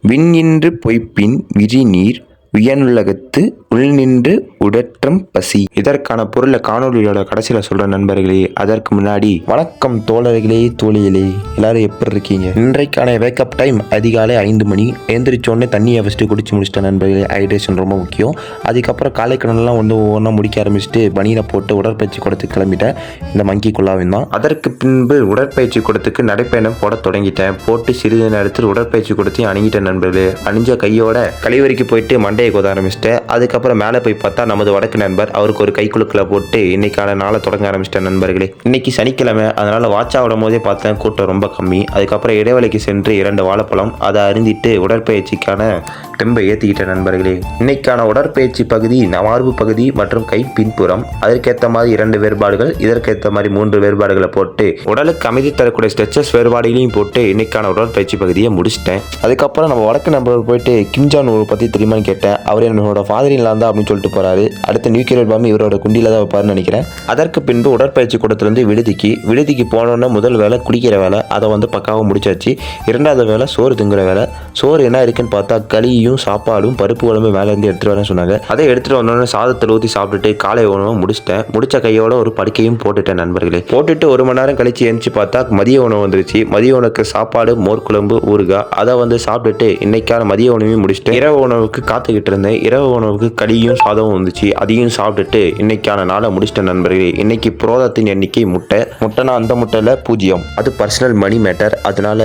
விண்ணின்று பொய்ப்பின் விரிநீர் வியனுலகத்து உள்நின்று உடற்றம் பசி. இதற்கான பொருளை காணொலியோட கடைசியில் சொல்ற நண்பர்களே. அதற்கு முன்னாடி வணக்கம் தோழர்களே, தோழிகளே, எல்லாரும் எப்படி இருக்கீங்க? இன்றைக்கான வேக்கப் டைம் அதிகாலை 5 மணி. எழுந்திரிச்சோடனே தண்ணியை ஃபஸ்ட்டு குடிச்சு முடிச்சிட்டேன் நண்பர்களே. ஹைட்ரேஷன் ரொம்ப முக்கியம். அதுக்கப்புறம் காலை கடனெல்லாம் ஒவ்வொன்றா முடிக்க ஆரம்பிச்சுட்டு பனியை போட்டு உடற்பயிற்சி கூடத்துக்கு கிளம்பிட்டேன். இந்த மங்கி குள்ளாவின் தான். அதற்கு பின்பு உடற்பயிற்சி கூடத்துக்கு நடைப்பயணம் போட தொடங்கிட்டேன். போட்டு சிறிது நேரத்தில் உடற்பயிற்சி கூடத்தையும் அணிஞ்சிட்டேன் நண்பர்களே. அணிஞ்ச கையோட கழிவறைக்கு போயிட்டு மண்டையை கோத ஆரம்பிச்சிட்டேன். அதுக்கப்புறம் மேலே போய் பார்த்தா நமது வடக்கு நண்பர் அவருக்கு ஒரு கைக்குழுக்களை போட்டு இன்னைக்கான நாளை தொடங்க ஆரம்பிச்சிட்டேன் நண்பர்களே. இன்னைக்கு சனிக்கிழமை, அதனால வாட்சா விடும் போதே பார்த்தேன் கூட்டம் ரொம்ப கம்மி. அதுக்கப்புறம் இடைவெளிக்கு சென்று 2 வாழைப்பழம் அதை அருந்திட்டு உடற்பயிற்சிக்கான தெம்பை ஏற்றிக்கிட்டேன் நண்பர்களே. இன்னைக்கான உடற்பயிற்சி பகுதி மார்பு பகுதி மற்றும் கை பின்புறம். அதற்கேற்ற மாதிரி 2 வேறுபாடுகள், இதற்கேற்ற மாதிரி 3 வேறுபாடுகளை போட்டு உடலுக்கு அமைதி தரக்கூடிய ஸ்ட்ரெச்சஸ் வேறுபாடுகளையும் போட்டு இன்னைக்கான உடற்பயிற்சி பகுதியை முடிச்சிட்டேன். அதுக்கப்புறம் நம்ம வடக்கு நண்பர் போயிட்டு கிம்ஜான் பற்றி தெரியுமான்னு கேட்டேன். அவர் என்னோட ஃபாதரின்லாம் தான் அப்படின்னு சொல்லிட்டு போறாரு. அடுத்த நியூக்ளியர் பாம்பு இவரோட குண்டியில தான் வைப்பாருன்னு நினைக்கிறேன். அதற்கு பின்பு உடற்பயிற்சி கூடத்திலிருந்து விடுதிக்கு போனோன்னா முதல் வேலை குடிக்கிற வேலை, அதை பக்காவாக முடிச்சாச்சு. 2வது வேலை சோறு திங்குற வேலை. சோறு என்ன இருக்குன்னு பார்த்தா களியும் சாப்பாடும் பருப்பு குழம்பு மேலே இருந்து எடுத்துட்டு வரேன்னு சொன்னாங்க. அதை எடுத்துட்டு வந்தோடனே சாதத்தில் ஊற்றி சாப்பிட்டுட்டு காலை உணவு முடிச்சிட்டேன். முடிச்ச கையோட ஒரு படுக்கையும் போட்டுட்டேன் நண்பர்களே. போட்டுட்டு 1 மணி நேரம் கழிச்சு எழுந்துச்சு பார்த்தா மதிய உணவு வந்துருச்சு. மதிய உணவுக்கு சாப்பாடு, மோர் குழம்பு, ஊறுகாய், அதை சாப்பிட்டுட்டு இன்னைக்கான மதிய உணவையும் முடிச்சிட்டேன். இரவு உணவுக்கு காத்துக்கிட்டு இருந்தேன். இரவு உணவுக்கு களியும் சாதமும் வந்துச்சு. அதையும் சாப்பிட்டுட்டு இன்னைக்கான நாளை முடிச்சிட்டேன் நண்பர்களே. இன்னைக்கு புரோதத்தின் எண்ணிக்கை முட்டைனா அந்த முட்டையில் 0. அது பர்சனல் மணி மேட்டர். அதனால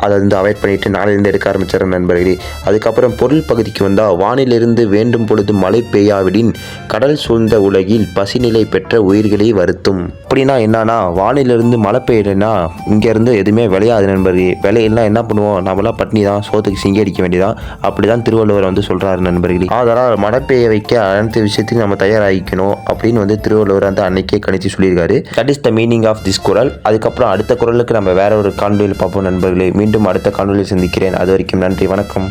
அதை அவாய்ட் பண்ணிட்டு நாளிலிருந்து எடுக்க ஆரம்பிச்சிடறேன் நண்பர்களே. அதுக்கப்புறம் பொருள் பகுதிக்கு வந்தால் வானிலிருந்து வேண்டும் பொழுது மழை பெய்யாவிடின் கடல் சூழ்ந்த உலகில் பசிநிலை பெற்ற உயிர்களை வருத்தும். அப்படின்னா என்னன்னா, வானிலிருந்து மழை பெய்யலைன்னா இங்கேருந்து எதுவுமே விளையாது நண்பர்களே. விளையெல்லாம் என்ன பண்ணுவோம், நம்மளாம் பட்னி தான், சோத்துக்கு சிங்கி அடிக்க வேண்டியதான். அப்படிதான் திருவள்ளுவர் சொல்றாரு நண்பர்களே. அதனால் மழை பெய்ய வைக்க அனைத்து விஷயத்தையும் நம்ம தயாராகிக்கணும் அப்படின்னு திருவள்ளுவர் அன்னைக்கே கணிச்சு சொல்லியிருக்காரு. That is the meaning of this kural. அதுக்கப்புறம் அடுத்த குரலுக்கு நம்ம வேற ஒரு காணொலியில் பார்ப்போம் நண்பர்களே. மீண்டும் அடுத்த காணொலியில் சந்திக்கிறேன். அது வரைக்கும் நன்றி, வணக்கம்.